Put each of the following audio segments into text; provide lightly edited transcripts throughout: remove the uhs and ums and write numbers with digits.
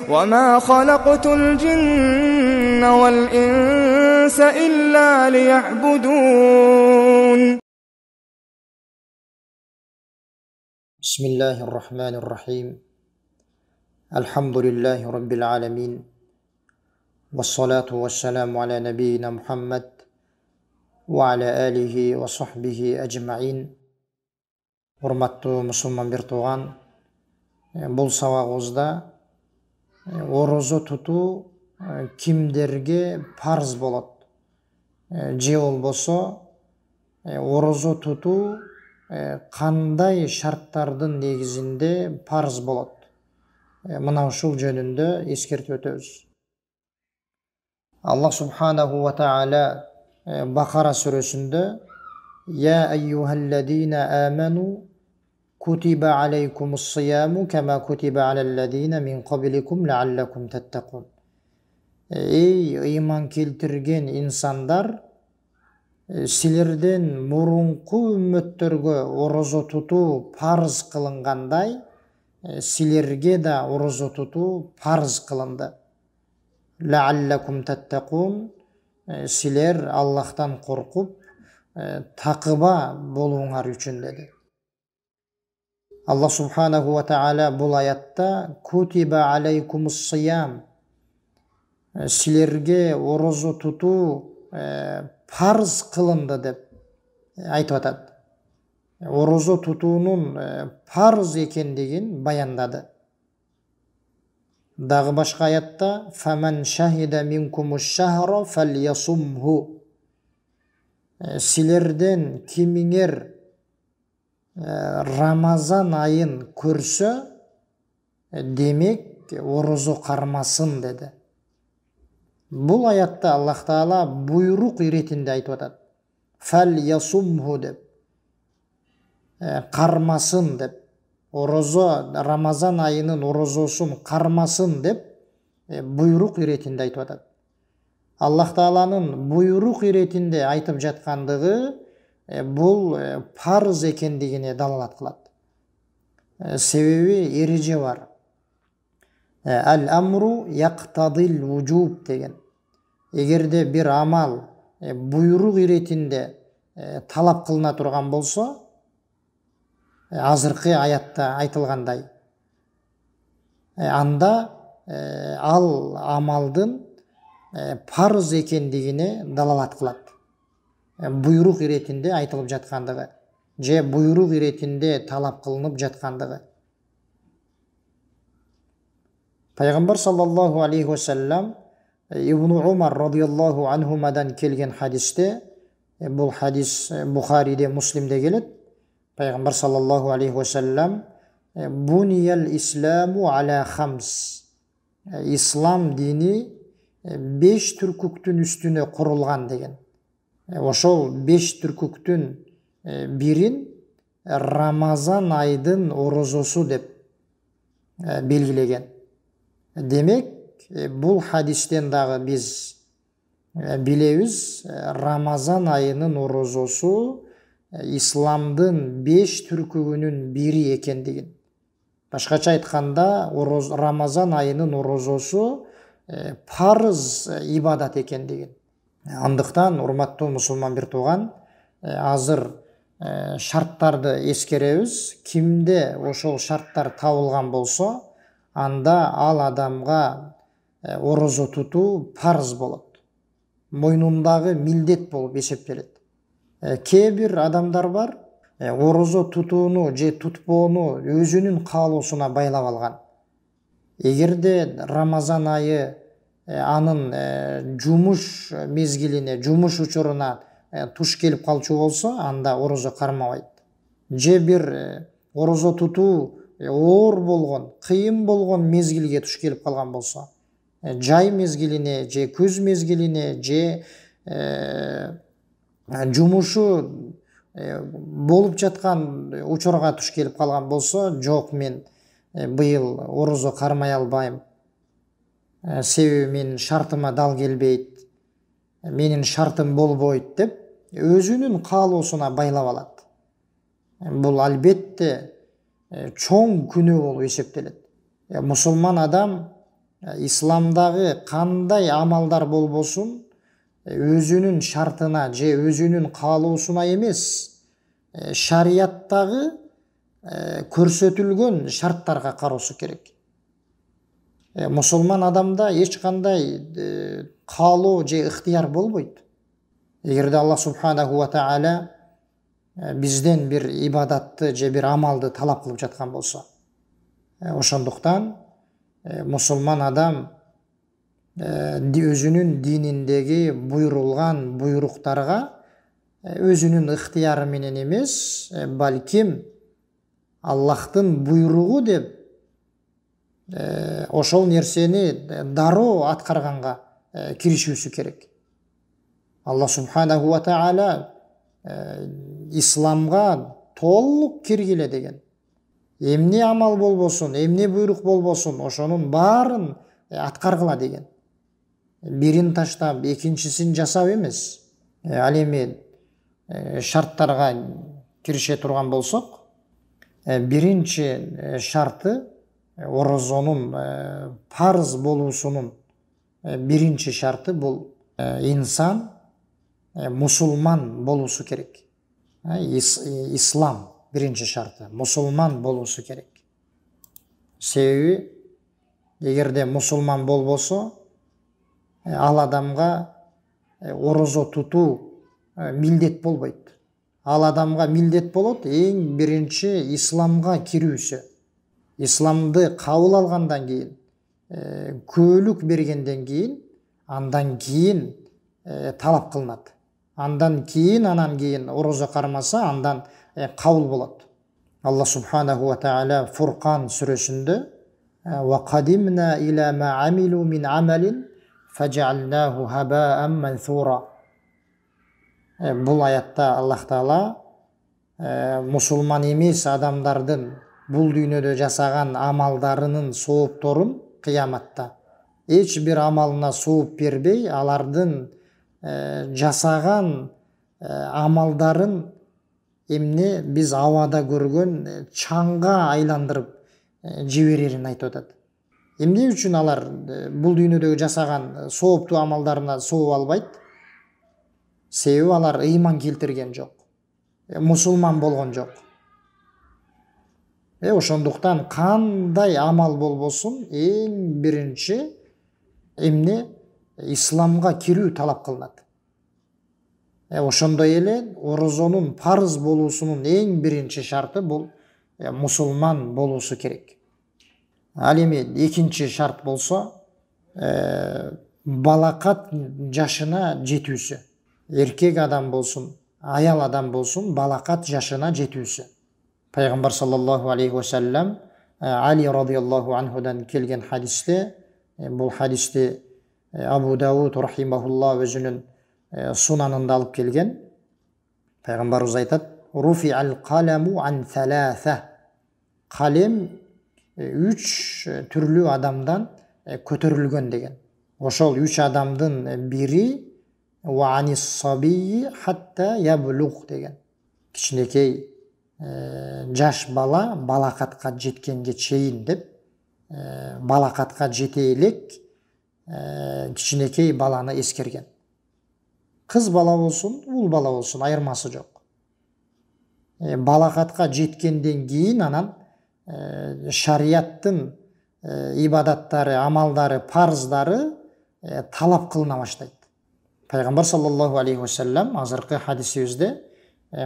وما خلقت الجن والإنس إلا ليعبدون. بسم الله الرحمن الرحيم. الحمد لله رب العالمين، والصلاة والسلام على نبينا محمد وعلى آله وصحبه أجمعين. Урматтуу мусулман бир тууган, бул сабагыбызда орозо тутуу кимдерге парз болот же болбосо орозо тутуу кандай шарттардын негизинде парз болот, мына ушул жөнүндө эскертип өтөбүз. Аллах субханаху ва таала Бакара сүрөсүндө Я айюхалладина аману кутиба алейкумус-сияму кама кутиба алалладина мин кабликум лааллакум таттакун. Эй ыйман келтирген инсандар, силерден мурунку үммөттөргө орозо тутуу парз кылынгандай, силерге да орозо тутуу парз кылынды. Лааллакум таттакун, силер Аллахтан коркуп такыба болуңар үчүн деди. Аллах субханаху ва таала бул аятта кутиба алейкумус-сиям, силерге орозо тутуу парз кылынды деп айтып атат. Орозо тутуунун парз экендигин баяндады. Дагы башка аятта фаман шахида минкумуш-шахра фальясумху, силерден кимиңер Рамазан айын көрсө, демек орозо кармасын деди. Бул аятта Аллах Таала буйрук иретинде айтып атат. Фальясумху деп, кармасын деп, орозо Рамазан айынын орозосун кармасын деп буйрук иретинде айтып атат. Аллах Тааланын буйрук иретинде айтып жаткандыгы бул парз экендигине далалат кылат. Себеби эреже бар. Ал-амру яктадил вужуб деген. Эгерде бир амал буйрук иретинде талап кылына турган болсо, азыркы аятта айтылгандай, анда ал амалдын парз экендигине далалат кылат. Буйрук иретинде айтылып жаткандыгы же буйрук иретинде талап кылынып жаткандыгы. Пайгамбар саллаллаху алейхи ва саллям Ибн Умар радияллаху анхумадан келген хадисте, бул хадис Бухариде, Муслимде келет. Пайгамбар саллаллаху алейхи ва саллям буниял исламу аля хамс, ислам дини 5 түркүктүн үстүнө курулган деген. Ошол 5 түркүктүн бирин Рамазан айдын орозосу деп белгилеген. Демек, бул хадистен дагы биз билебиз, Рамазан айынын орозосу исламдын 5 түркүгүнүн бири экендигин. Башкача айтканда, Рамазан айынын орозосу парыз ибадат экендигин. Андыктан, урматтуу мусулман бир тууган, азыр шарттарды эскеребиз. Кимде ошол шарттар табылган болсо, анда ал адамга орозо тутуу парз болот. Мойнундагы милдет болуп эсептелет. Кээ бир адамдар бар, орозо тутууну же тутпоону өзүнүн каалоосуна байлап алган. Эгерде Рамазан айы анын жумуш мезгилине, жумуш учуруна туш келип калчу болсо, анда орозо кармабайт. Же бир орозо тутуу оор болгон, кыйын болгон мезгилге туш келип калган болсо, жай мезгилине же күз мезгилине же жумушу болуп жаткан учурга туш келип калган болсо, жок, мен быйыл орозо кармай албайм, себеби менин шартыма дал келбейт, менин шартым болбойт деп өзүнүн каалоосуна байлап алат. Бул албетте чоң күнөө болуп эсептелет. Мусулман адам исламдагы кандай амалдар болбосун өзүнүн шартына же өзүнүн каалоосуна эмес, шарияттагы көрсөтүлгөн шарттарга кароосу керек. Мусулман адамда эч кандай каалоо же ыктыяр болбойт. Эгерде Аллах субханаху ва тааля бизден бир ибадатты же бир амалды талап кылып жаткан болсо, ошондуктан мусулман адам өзүнүн дининдеги буйрулган буйруктарга өзүнүн ыктыяры менен эмес, балким Аллахтын буйругу деп ошол нерсени дароо аткарганга киришүүсү керек. Аллах субханаху ва тааля исламга толук киргиле деген. Эмне амал болбосун, эмне буйрук болбосун, ошонун баарын аткаргыла деген. Бирин таштап, экинчисин жасап эмес. Ал эми шарттарга кирише турган болсок, биринчи шарты орозонун парыз болуусунун биринчи шарты бул инсан мусулман болуусу керек. Ислам биринчи шарты мусулман болуусу керек. Себеби эгерде мусулман болбосо, ал адамга орозо тутуу милдет болбойт. Ал адамга милдет болот эң биринчи исламга кирүүсү. Исламды кабыл алгандан кийин, көөлүк бергенден кийин, андан кийин талап кылынат. Андан кийин орозо кармаса, андан кабыл болот. Аллах субханаху ва тааля Фуркан сүрөсүндө «Ва qadimna ila ma amilu min amalin faj'alnahu haba'an manthura». Бул аятта Аллах Таала мусулман эмес адамдардын бул дүйнөдө жасаган амалдарынын соопторун кыяматта эч бир амалына сооп бербей, алардын жасаган амалдарын эмне биз абада көргөн чаңга айландырып жиберерин айтып атат. Эмне үчүн алар бул дүйнөдөгү жасаган сооптуу амалдарына сооп албайт? Себеби алар ыйман келтирген жок, мусулман болгон жок. Ошондуктан кандай амал болбосун, эң биринчи эмне исламга кирүү талап кылынат. Ошондой эле орозонун парыз болуусунун эң биринчи шарты бул мусулман болуусу керек. Ал эми экинчи шарт болсо, балакат жашына жетүүсү. Эркек адам болсун, аял адам болсун, балакат жашына жетүүсү. Пайгамбар саллаллаху алейхи ва саллям Али радиаллаху анхудан келген хадисте, бул хадисти Абу Дауд рахимахулла өзүнүн сунанында алып келген. Пайгамбарыбыз айтат: «Руфи ал-каламу ан саласа». Калем 3 түрлүү адамдан көтөрүлгөн деген. Ошол 3 адамдын бири ва анис сабии хатта яблуг деген. Кичинекей жаш бала балакатка жеткенге чейин деп, балакатка жете элек кичинекей баланы эскерген. Кыз бала болсун, уул бала болсун, айырмасы жок. Балакатка жеткенден кийин анан шарияттын ибадаттары, амалдары, парыздары талап кылына баштайт. Пайгамбар саллаллаху алейхи ва саллям азыркы хадисибизде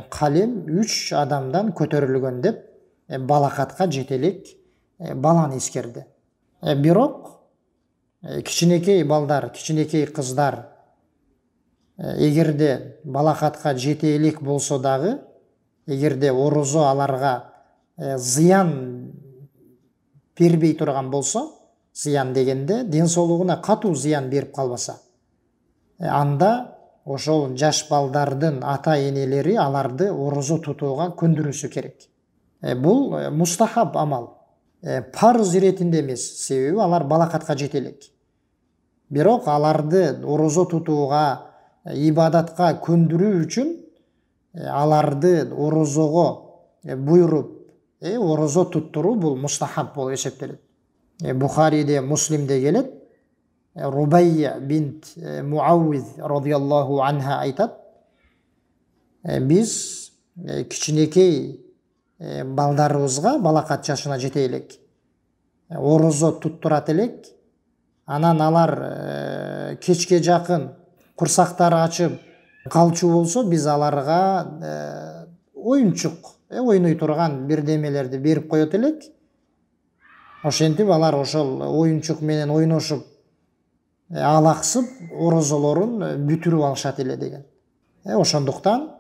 калем 3 адамдан көтөрүлгөн деп балакатка жетелек баланы эскерди. Бирок кичинекей балдар, кичинекей кыздар эгерде балакатка жете элек болсо дагы, эгерде орозо аларга зыян бербей турган болсо, зыян дегенде ден соолугуна катуу зыян берип калбаса, анда ошол жаш балдардын ата-энелери аларды орозо тутууга көндүрүүсү керек. Бул мустахаб амал, парыз иретинде эмес, себеби алар балакатка жете элек. Бирок аларды орозо тутууга, ибадатка көндүрүү үчүн аларды орозого буйруп, орозо туттуруу бул мустахаб болуп эсептелет. Бухариде, Муслимде келет. Рубайя бинт Муауиз радиаллаху анха айтат: біз кичинекей балдарыбызга, балакат жашына жете элек, орозо туттурат элек. Анан алар кечке жакын курсактары ачып калчу болсо, биз аларга оюнчук, ойной турган бирдемелерди берип коет элек. Ошентип алар ошол оюнчук менен ойношуп, алаксып, орозолорун бүтүрүп алышат эле деген. Ошондуктан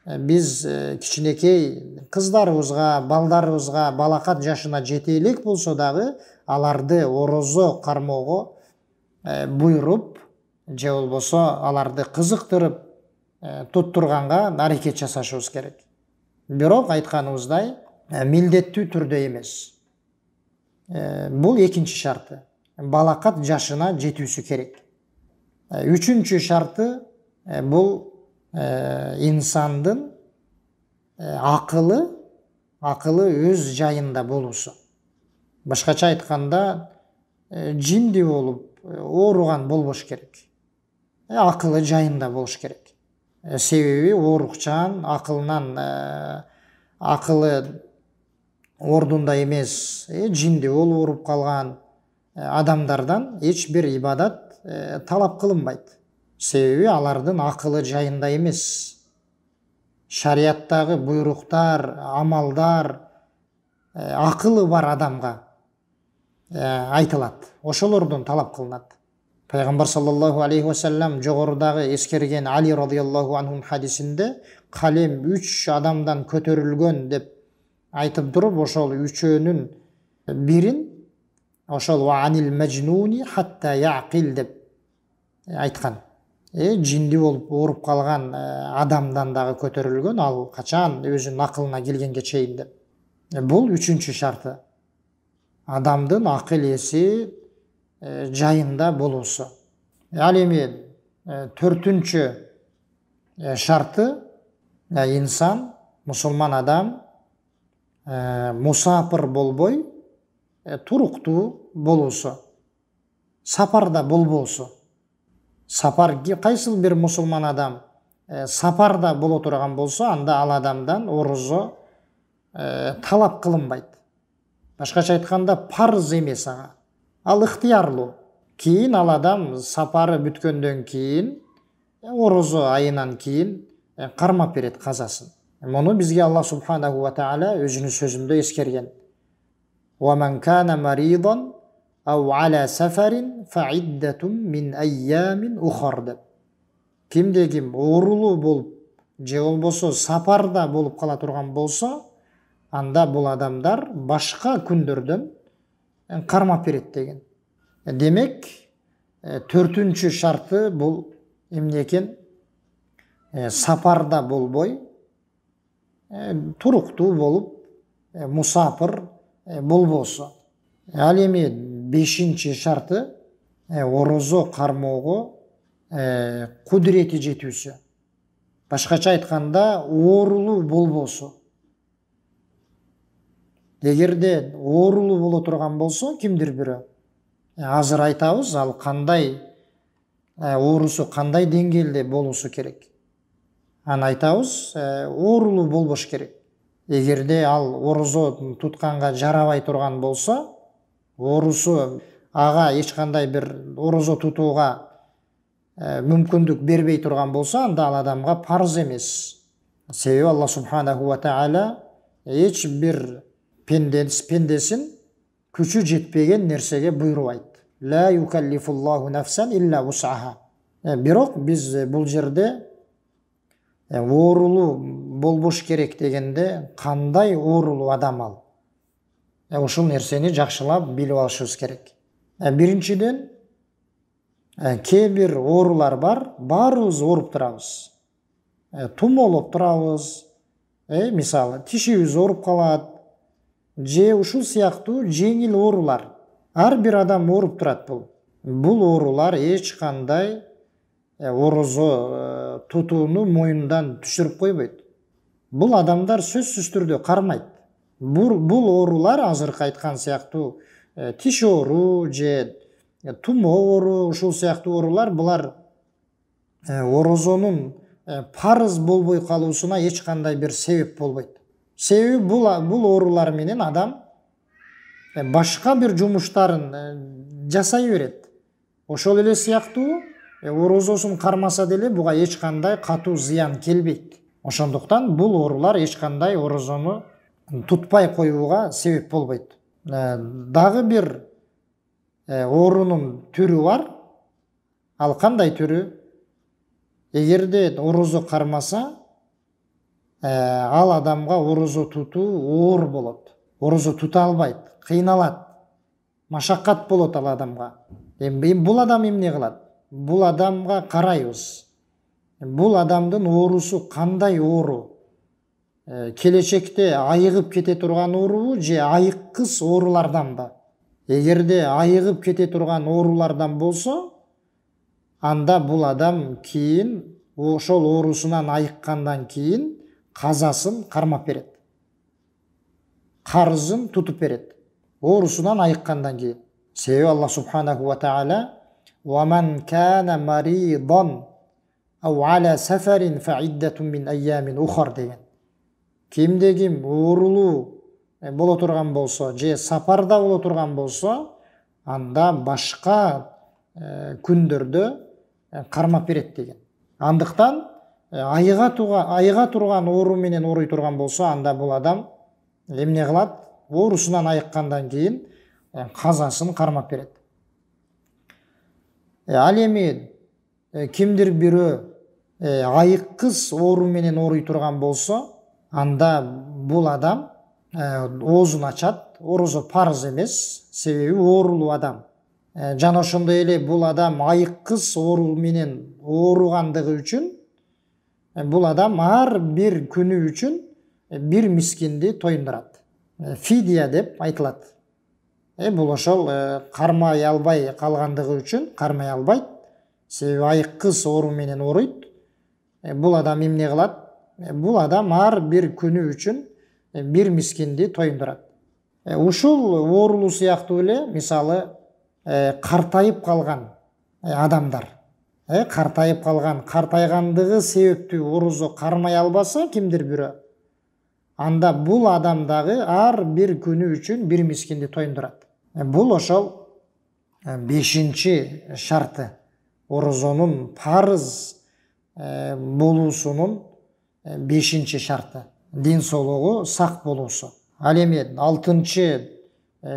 биз кичинекей кыздарыбызга, балдарыбызга балакат жашына жете элек болсо дагы аларды орозо кармоого буйруп, же болбосо аларды кызыктырып туттурганга аракет жасашыбыз керек. Бирок айтканыбыздай, милдеттүү түрдө эмес. Бул экинчи шарты. Балакат жашына жетүүсү керек. Үчүнчү шарты бул инсандын акылы өз жайында болуусу. Башкача айтканда, жинди болуп ооруган болбош керек. Акылы жайында болуш керек. Себеби оорукчан, акылы ордунда эмес, жинди болуп ооруп калган адамдардан эч бир ибадат талап кылынбайт. Себеби алардын акылы жайында эмес. Шарияттагы буйруктар, амалдар акылы бар адамга айтылат. Ошолордон талап кылынат. Пайгамбар саллаллаху алейхи ва саллям жогорудагы эскерген Али радиаллаху анху хадисинде калем 3 адамдан көтөрүлгөн деп айтып туруп, ошол үчөөнүн бирин ошол ва анил мәжнуни хатта яқил деп айткан. Жинди болуп ооруп калган адамдан дагы көтөрүлгөн, ал качан өзүнүн акылына келгенге чейин деп. Бул үчүнчү шарты. Адамдын акыл эси жайында болуусу. Ал эми төртүнчү шарты, инсан, мусулман адам мусапыр болбой, туруктуу болуусу, сапарда болбоосу. Сапар, кайсыл бир мусулман адам сапарда боло турган болсо, анда ал адамдан орозо талап кылынбайт. Башкача айтканда, парыз эмес ага. Ал ыктыярлуу. Кийин ал адам сапары бүткөндөн кийин, орозо айынан кийин кармап берет казасын. Муну бизге Аллах субханаху ва таала өзүнүн сөзүндө эскерген. وَمَنْ كَانَ مَرِيضًا أَوْ عَلَى سَفَرٍ فَعِدَّةٌ مِنْ أَيَّامٍ أُخَرَ деп. Кимде ким оорулуу болуп, же болбосо сапарда болуп кала турган болсо, анда бул адамдар башка күндөрдөн кармап берет деген. Демек, төртүнчү шарты бул эмне экен? Сапарда болбой, туруктуу болуп, мусапыр болбосо. Ал эми бешинчи шарты орозо кармоого кудурети жетүүсү. Башкача айтканда, оорулуу болбосу. Эгерде оорулуу боло турган болсо, кимдир бирөө, азыр айтабыз, ал кандай оорусу кандай деңгээлде болуусу керек. Аны айтабыз, оорулуу болбош керек. Эгерде ал орозо тутканга жарабай турган болсо, оорусу ага эч кандай бир орозо тутууга мүмкүндүк бербей турган болсо, анда ал адамга парыз эмес. Себеби Аллах субханаху ва таала эч бир пендесин күчү жетпеген нерсеге буйрубайт. Ла юкаллифуллаху нафсан илля вус'аха. Бирок биз бул жерде оорулуу болбош керек дегенде, кандай оорулуу адам ал? Ушул нерсени жакшылап билип алышыбыз керек. Биринчиден, кээ бир оорулар бар, баарыбыз ооруп турабыз. Тумоолоп турабыз, мисалы, тишибиз ооруп калат, же ушул сыяктуу жеңил оорулар. Ар бир адам ооруп турат бул. Бул оорулар эч кандай орозо тутууну мойнундан түшүрүп койбойт. Бул адамдар сөзсүз түрдө кармайт. Бул оорулар азыркы айткан сыяктуу тиш оору же тумоо оору, ушул сыяктуу оорулар булар орозонун парыз болбой калуусуна эч кандай бир себеп болбойт. Себеби бул оорулар менен адам башка бир жумуштарын жасай берет. Ошол эле сыяктуу орозосун кармаса деле буга эч кандай катуу зыян келбейт. Ошондуктан бул оорулар эч кандай орозону тутпай коюуга себеп болбойт. Дагы бир оорунун түрү бар. Ал кандай түрү? Эгерде орозо кармаса, ал адамга орозо тутуу оор болот. Орозо тута албайт, кыйналат, машаккат болот ал адамга. Бул адам эмне кылат? Бул адамга карайбыз. Бул адамдын оорусу кандай оору? Келечекте айыгып кете турган оорубу же айыккыс ооруларданбы? Эгерде айыгып кете турган оорулардан болсо, анда бул адам кийин ошол оорусунан айыккандан кийин казасын кармап берет. Карызын тутуп берет. Оорусунан айыккандан кийин. Себеби Аллах субханаху ва таала وَمَنْ كَانَ مَرِيضًا أَوْ عَلَى سَفَرٍ فَعِدَّةٌ مِنْ أَيَّامٍ أُخَرَ деген. Кимде ким оорулуу боло турган болсо, же сапарда боло турган болсо, анда башка күндөрдө кармап берет деген. Андыктан айыга турган оору менен ооруй турган болсо, анда бул адам эмне кылат? Оорусунан айыккандан кийин казасын кармап берет. Ал эми кимдир бирөө айыккыс оору менен ооруй турган болсо, анда бул адам оозун ачат. Орозо парыз эмес, себеби оорулуу адам. Жана ошондой эле бул адам айыккыс оору менен ооругандыгы үчүн бул адам ар бир күнү үчүн бир мискинди тоюндурат. Фидия деп айтылат. Бул ошол кармай албай калгандыгы үчүн кармай албайт. Себеби айыккыс оору менен ооруйт. Бул адам эмне кылат? Бул адам ар бир күнү үчүн бир мискинди тоюндурат. Ушул оорулуу сыяктуу эле, мисалы, картайып калган адамдар. Картайып калган, картайгандыгы себептүү орозо кармай албаса кимдир бирөө, анда бул адам дагы ар бир күнү үчүн бир мискинди тоюндурат. Бул ошол 5-чи шарты. Орозонун парыз болуусунун 5-чи шарты. Дин соолугу сак болуусу. Ал эми 6-чы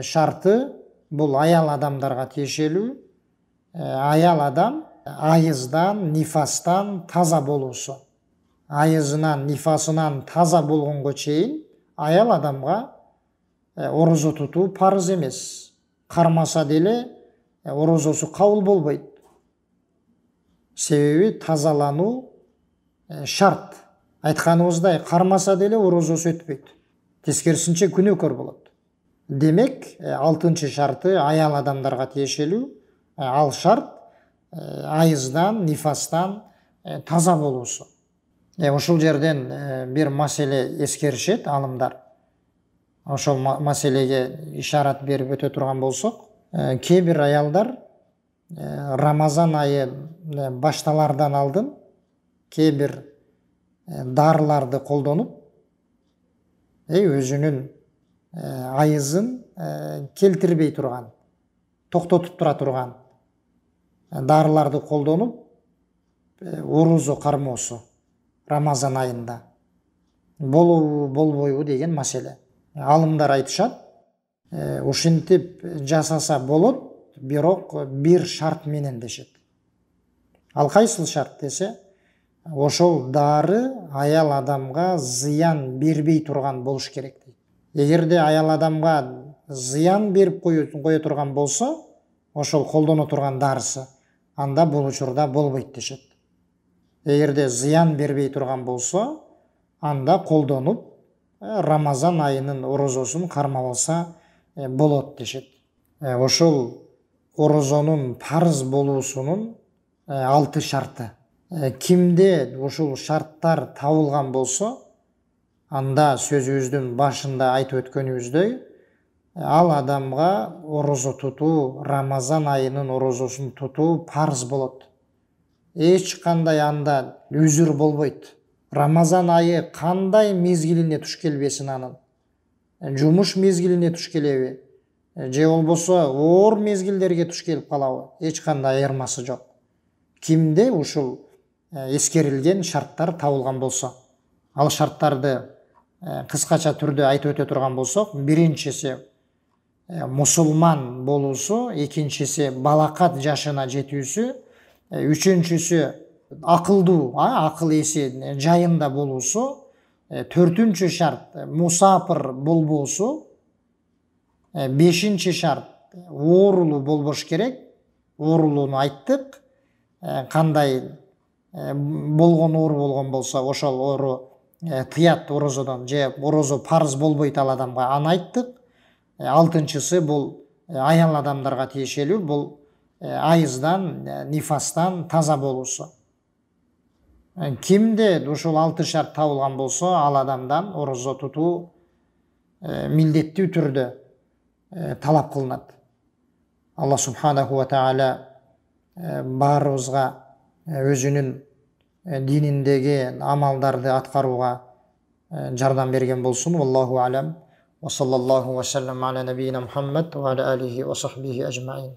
шарты бул аял адамдарга тиешелүү. Аял адам айыздан, нифастан таза болуусу. Айызынан, нифасынан таза болгонго чейин аял адамга орозо тутуу парыз эмес. Кармаса деле орозосу кабыл болбойт. Себеби тазалануу шарт. Айтканыбыздай, кармаса деле орозосу өтпөйт. Тескерисинче күнөөкөр болот. Демек, 6-чы шарты аял адамдарга тиешелүү. Ал шарт айыздан, нифастан таза болуусу. Ошол жерден бир маселе эскеришет алымдар. Ошол маселеге ишарат берип өтө турган болсок, кээ бир аялдар Рамазан айы башталардан алдын кээ бир дарыларды колдонуп, өзүнүн айызын келтирбей турган, токтотуп тура турган дарыларды колдонуп орозо кармоосу Рамазан айында болобу болбойбу деген маселе. Алымдар айтышат, ушинтип жасаса болот, бирок бир шарт менен дешет. Ал кайсыл шарт десе, ошол дары аял адамга зыян бербей турган болуш керек дейт. Эгерде аял адамга зыян берип кое турган болсо, ошол колдоно турган дарысы, анда бул учурда болбойт дешет. Эгерде зыян бербей турган болсо, анда колдонуп Рамазан айынын орозосун кармап алса болот дешет. Ошол орозонун парыз болуусунун 6 шарты. Кимде ушул шарттар табылган болсо, анда сөзүбүздүн башында айтып өткөнүбүздөй, ал адамға орозо тутуу, Рамазан айынын орозосун тутуу парыз болот. Эч кандай анда үзүр болбойт. Рамазан айы кандай мезгилине туш келбесин анын. Жумуш мезгилине туш келеби, же болбосо оор мезгилдерге туш келип калабы, эч кандай айырмасы жок. Кимде ушул эскерилген шарттар табылган болсо. Ал шарттарды кыскача түрдө айтып өтө турган болсок, биринчиси мусулман болуусу, экинчиси балакат жашына жетүүсү, үчүнчүсү акылдуу, акыл эси жайында болуусу, төртүнчү шарт мусапыр болбоосу, бешинчи шарт оорулуу болбош керек. Оорулууну айттык. Кандай болгон оору болгон болсо ошол оору тыят орозодон, же орозо парыз болбойт ал адамга, аны айттык. Алтынчысы бул аял адамдарга тиешелүү, бул айыздан, нифастан таза болуусу. Кимде ушул 6 шарт табылган болсо, ал адамдан орозо тутуу милдеттүү түрдө талап кылынат. Алла субханаху ва тааля баарыбызга өзүнүн дининдеги амалдарды аткарууга жардам берген болсун. Валлаху алам. Ва саллаллаху ва саллам аля набийина Мухаммад ва аля алихи ва сахбихи ажмаин.